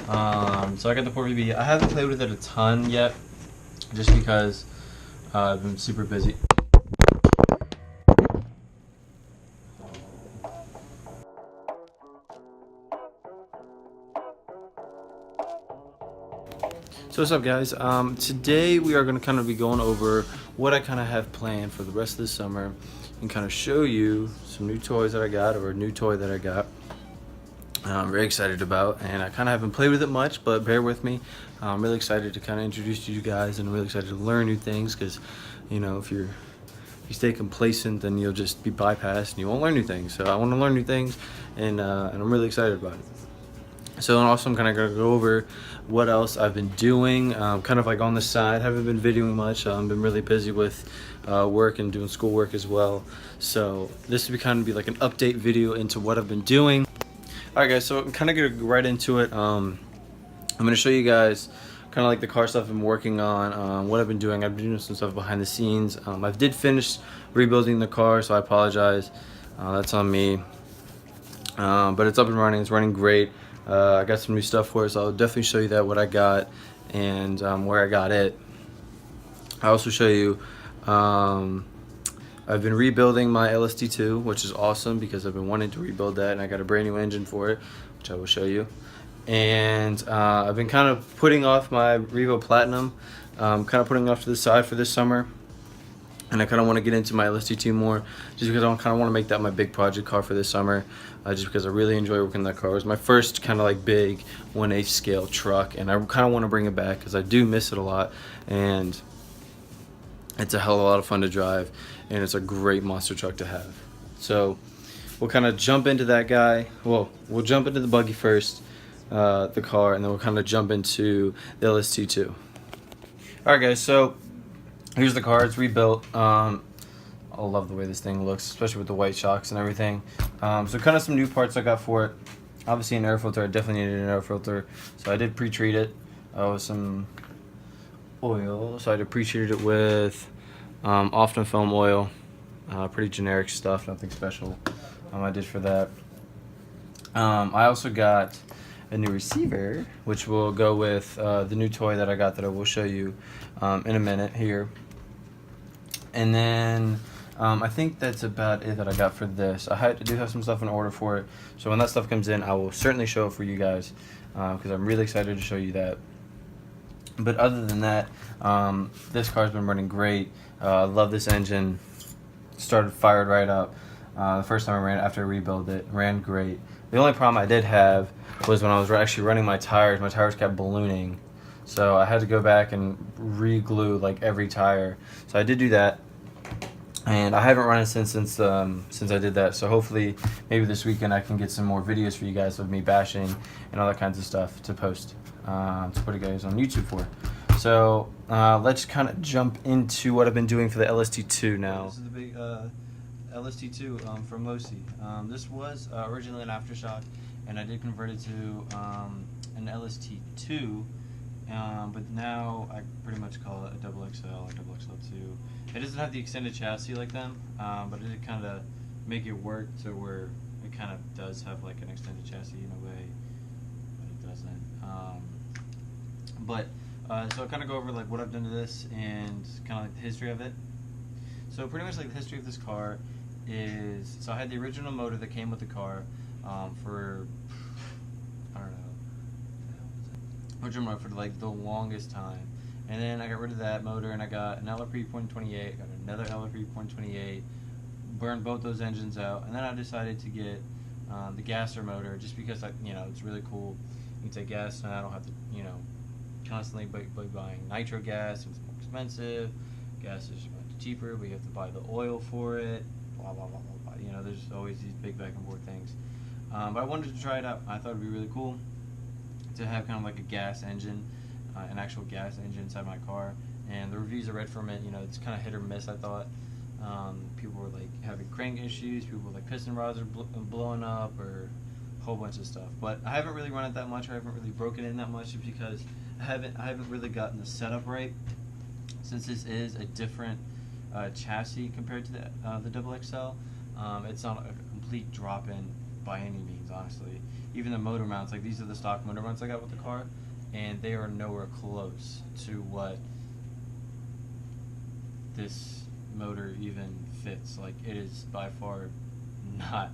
So I got the 4Pv. I haven't played with it a ton yet, just because I've been super busy. So what's up, guys? Today we are going to kind of be going over what I kind of have planned for the rest of the summer and kind of show you some new toys that I got, or a new toy that I got. I'm very excited about, and I kind of haven't played with it much, but bear with me. I'm really excited to kind of introduce you guys, and I'm really excited to learn new things, because you know, if you stay complacent, then you'll just be bypassed and you won't learn new things. So I want to learn new things, and I'm really excited about it. So, and also I'm kind of going to go over what else I've been doing, kind of like on the side. Haven't been videoing much. I've been really busy with work and doing schoolwork as well. So this would kind of be like an update video into what I've been doing. Alright guys, so I'm kind of going to go right into it. I'm going to show you guys kind of like the car stuff I've been working on, what I've been doing. I've been doing some stuff behind the scenes. I did finish rebuilding the car, so I apologize. That's on me. But it's up and running. It's running great. I got some new stuff for it, so I'll definitely show you that, what I got, and where I got it. I'll also show you, I've been rebuilding my LST2, which is awesome because I've been wanting to rebuild that, and I got a brand new engine for it, which I will show you. And I've been kind of putting off my Revo Platinum, kind of putting it off to the side for this summer. And I kind of want to get into my LST2 more, just because I kind of want to make that my big project car for this summer, just because I really enjoy working that car. It was my first kind of like big 1/8 scale truck, and I kind of want to bring it back because I do miss it a lot, and it's a hell of a lot of fun to drive, and it's a great monster truck to have. So we'll kind of jump into that guy. Well, we'll jump into the buggy first, the car, and then we'll kind of jump into the LST2. Alright guys, so here's the car. It's rebuilt. I love the way this thing looks, especially with the white shocks and everything. So kind of some new parts I got for it. Obviously an air filter. I definitely needed an air filter, so I did pre-treat it with some oil. So I did pre-treated it with Often foam oil. Pretty generic stuff, nothing special. I did for that. I also got a new receiver, which will go with the new toy that I got, that I will show you in a minute here. And then I think that's about it that I got for this. I do have some stuff in order for it, so when that stuff comes in, I will certainly show it for you guys, because I'm really excited to show you that. But other than that, this car's been running great. I love this engine. Fired right up. The first time I ran it after I rebuilt it, ran great. The only problem I did have was when I was actually running my tires kept ballooning. So I had to go back and re-glue like every tire. So I did do that, and I haven't run it since I did that. So hopefully, maybe this weekend I can get some more videos for you guys of me bashing and all that kinds of stuff to post, to put you guys on YouTube for. So let's kind of jump into what I've been doing for the LST2 now. This is the big LST2 from Losi. This was originally an aftershock, and I did convert it to an LST2, but now I pretty much call it a XXL or XXL2. It doesn't have the extended chassis like them, but it did kind of make it work to where it kind of does have like an extended chassis in a way, but it doesn't. So I'll kind of go over like what I've done to this and kind of like the history of it. So pretty much like the history of this car is, so I had the original motor that came with the car for, I don't know, for like the longest time. And then I got rid of that motor, and I got an LRP 0.28, got another LRP 0.28, burned both those engines out, and then I decided to get the gasser motor, just because it's really cool. You can take gas, and I don't have to constantly buying nitro gas. It's more expensive. Gas is much cheaper, but you have to buy the oil for it. Blah blah blah blah blah. There's always these big back and forth things. But I wanted to try it out. I thought it'd be really cool to have kind of like a gas engine, an actual gas engine inside my car. And the reviews I read from it, it's kind of hit or miss. I thought people were like having crank issues. People were like piston rods are blowing up, or a whole bunch of stuff. But I haven't really run it that much. I haven't really broken it in that much, because I haven't really gotten the setup right, since this is a different chassis compared to the XXL. It's not a complete drop-in by any means, honestly. Even the motor mounts, like these are the stock motor mounts I got with the car, and they are nowhere close to what this motor even fits. Like, it is by far not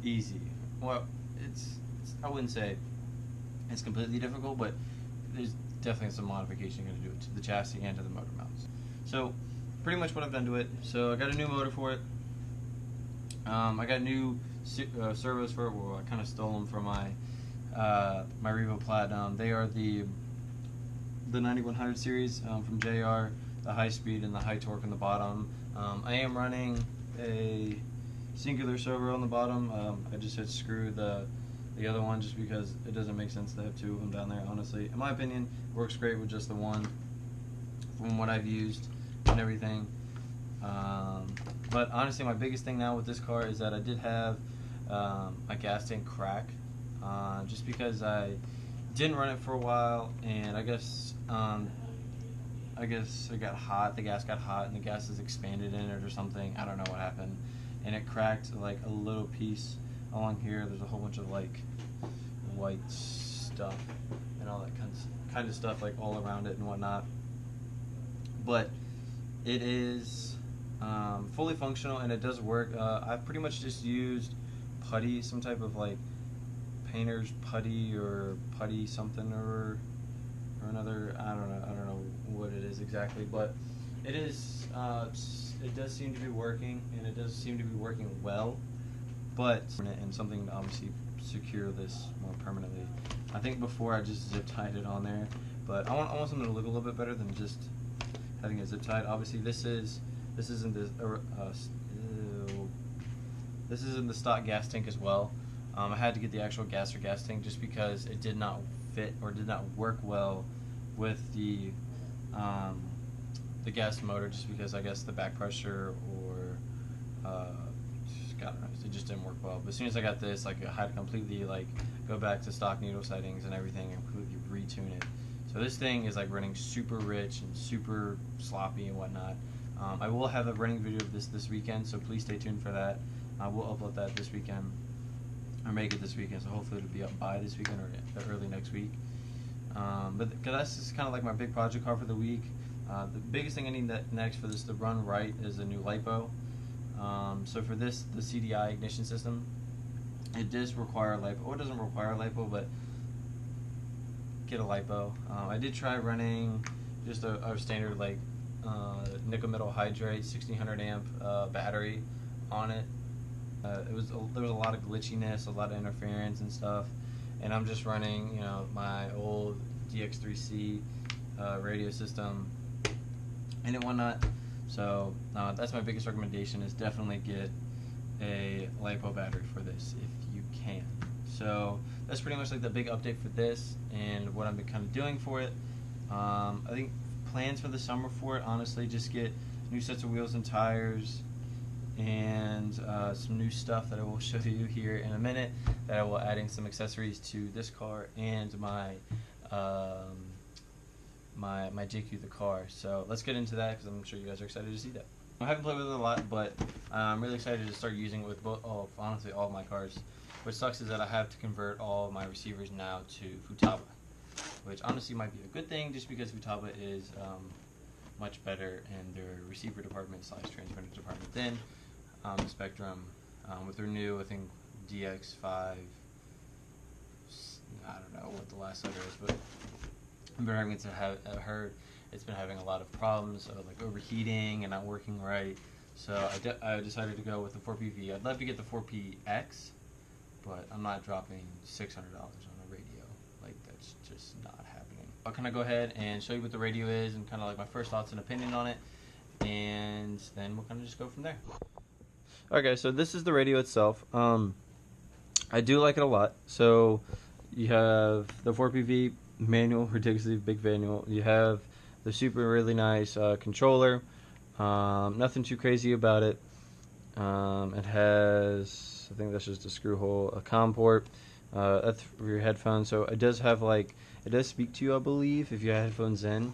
easy. Well, it's I wouldn't say it's completely difficult, but there's definitely some modification going to do it to the chassis and to the motor mounts. So pretty much what I've done to it. So I got a new motor for it. I got new servos for it. Well, I kind of stole them from my my Revo Platinum. They are the 9100 series from JR. The high speed and the high torque on the bottom. I am running a singular servo on the bottom. I just hit screw the other one just because it doesn't make sense to have two of them down there, honestly. In my opinion, it works great with just the one from what I've used and everything. But honestly, my biggest thing now with this car is that I did have my gas tank crack just because I didn't run it for a while, and I guess it got hot, the gas got hot, and the gas is expanded in it or something. I don't know what happened. And it cracked like a little piece along here. There's a whole bunch of like white stuff and all that kind of stuff like all around it and whatnot. But it is fully functional and it does work. I've pretty much just used putty, some type of like painter's putty or putty something or another. I don't know what it is exactly, but it is it does seem to be working, and it does seem to be working well. But and something to obviously secure this more permanently. I think before I just zip tied it on there, but I want something to look a little bit better than just having it zip tied. Obviously this isn't the stock gas tank as well. I had to get the actual gas tank just because it did not fit or did not work well with the gas motor, just because I guess the back pressure or it just didn't work well. But as soon as I got this, like, I had to completely like go back to stock needle settings and everything and completely retune it. So this thing is like running super rich and super sloppy and whatnot. I will have a running video of this weekend, so please stay tuned for that. I will upload that this weekend, or make it this weekend, so hopefully it'll be up by this weekend or early next week. But that's just kind of like my big project car for the week. The biggest thing I need next for this to run right is a new LiPo. So for this, the CDI ignition system, it does require a LiPo. Well, it doesn't require a LiPo, but get a LiPo. I did try running just a standard like nickel metal hydrate 1600 amp battery on it. There was a lot of glitchiness, a lot of interference and stuff, and I'm just running my old DX3C radio system and whatnot. So that's my biggest recommendation, is definitely get a LiPo battery for this if you can. So that's pretty much like the big update for this and what I've been kind of doing for it. I think plans for the summer for it, honestly, just get new sets of wheels and tires and some new stuff that I will show you here in a minute, that I will adding some accessories to this car and my my JQ the car. So let's get into that, because I'm sure you guys are excited to see that. I haven't played with it a lot, but I'm really excited to start using it with honestly all of my cars. What sucks is that I have to convert all of my receivers now to Futaba, which honestly might be a good thing, just because Futaba is much better in their receiver department / transmitter department than Spectrum. With their new, I think, DX5, I don't know what the last letter is, but I've heard it's been having a lot of problems, like overheating and not working right. So I decided to go with the 4Pv. I'd love to get the 4Px, but I'm not dropping $600 on a radio. Like, that's just not happening. I'll kind of go ahead and show you what the radio is and kind of like my first thoughts and opinion on it, and then we'll kind of just go from there. Okay, so this is the radio itself. I do like it a lot. So you have the 4Pv manual, ridiculously big manual. You have the super really nice controller. Nothing too crazy about it. It has, I think that's just a screw hole, a COM port. That's for your headphones. So it does have like, it does speak to you, I believe, if you have headphones in.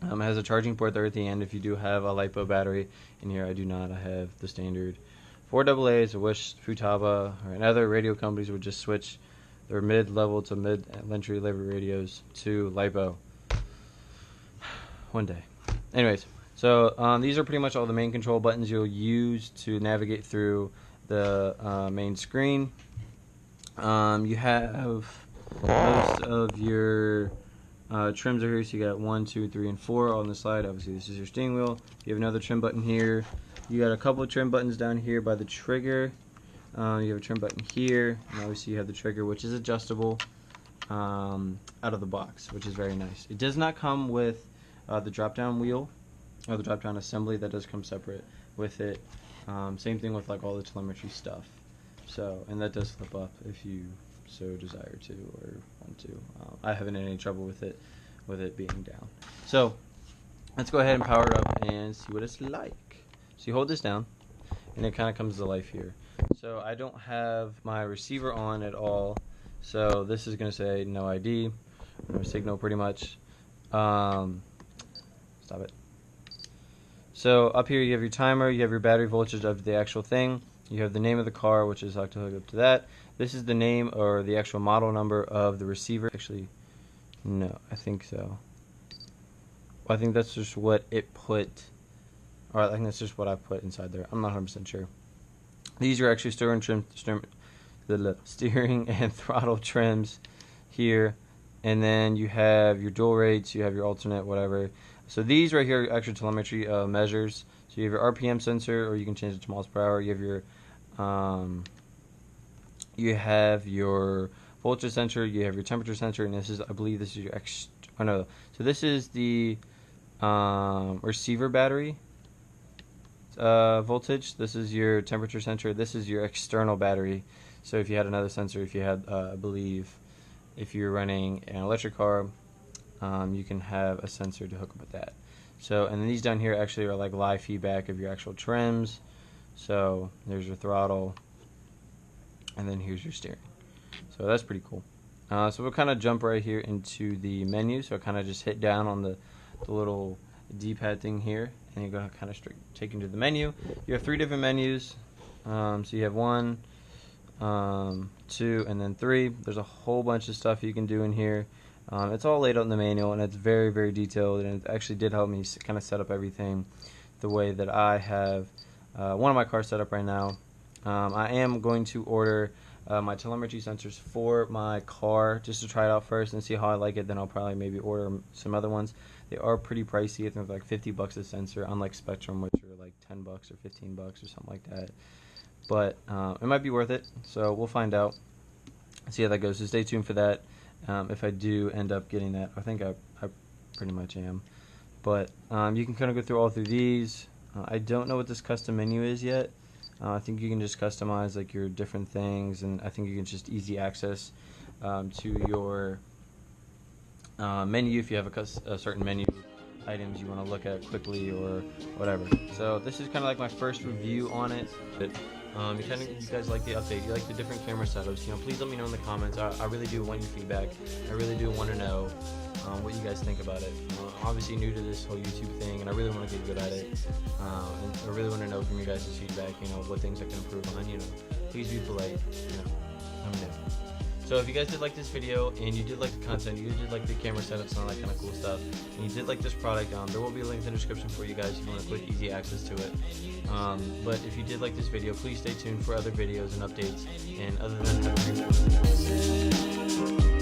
It has a charging port there at the end if you do have a LiPo battery in here. I do not. I have the standard 4AAs, I wish Futaba or other radio companies would just switch their mid-level to mid-entry level radios to LiPo one day. Anyways, so these are pretty much all the main control buttons you'll use to navigate through the main screen. You have most of your trims are here, so you got 1, 2, 3, and 4 on the side. Obviously, this is your steering wheel. You have another trim button here. You got a couple of trim buttons down here by the trigger. You have a trim button here, and obviously you have the trigger, which is adjustable out of the box, which is very nice. It does not come with the drop-down wheel or the drop-down assembly. That does come separate with it. Same thing with like all the telemetry stuff. So, and that does flip up if you so desire to or want to. I haven't had any trouble with it being down. So let's go ahead and power it up and see what it's like. So you hold this down and it kind of comes to life here. So I don't have my receiver on at all, so this is going to say no ID, no signal pretty much. Stop it. So up here you have your timer, you have your battery voltage of the actual thing, you have the name of the car, which is how to hook up to that. This is the name or the actual model number of the receiver. Actually, no, I think so. Well, I think that's just what it put, or I think that's just what I put inside there. I'm not 100% sure. These are actually steering and throttle trims here, and then you have your dual rates, you have your alternate, whatever. So these right here are actual telemetry measures. So you have your RPM sensor, or you can change it to miles per hour. You have your voltage sensor, you have your temperature sensor, and this is, I believe, this is your so this is the receiver battery voltage. This is your temperature sensor. This is your external battery. So if you had another sensor, if you had, I believe, if you're running an electric car, you can have a sensor to hook up with that. So, and then these down here actually are like live feedback of your actual trims. So there's your throttle, and then here's your steering. So that's pretty cool. So we'll kind of jump right here into the menu. So I kind of just hit down on the little D-pad thing here, and you're going to kind of take into the menu. You have 3 different menus. So you have 1, 2, and then 3. There's a whole bunch of stuff you can do in here. It's all laid out in the manual, and it's very, very detailed, and it actually did help me kind of set up everything the way that I have one of my cars set up right now. I am going to order my telemetry sensors for my car just to try it out first and see how I like it. Then I'll probably maybe order some other ones. They are pretty pricey. I think like $50 a sensor, unlike Spectrum, which are like $10 or $15 or something like that. But it might be worth it, so we'll find out. See how that goes. So stay tuned for that. If I do end up getting that, I think I pretty much am. But you can kind of go through all through these. I don't know what this custom menu is yet. I think you can just customize like your different things, and I think you can just easy access to your menu if you have a certain menu items you want to look at quickly or whatever. So this is kind of like my first review on it. But, you guys like the update, you like the different camera setups, please let me know in the comments. I really do want your feedback. I really do want to know what you guys think about it. I'm obviously new to this whole YouTube thing, and I really want to get good at it. And I really want to know from you guys' feedback, what things I can improve on. Please be polite. I'm new. So if you guys did like this video, and you did like the content, you did like the camera setups and all that kind of cool stuff, and you did like this product, there will be a link in the description for you guys if you want a quick, easy access to it. But if you did like this video, please stay tuned for other videos and updates. And other than that, have a great one.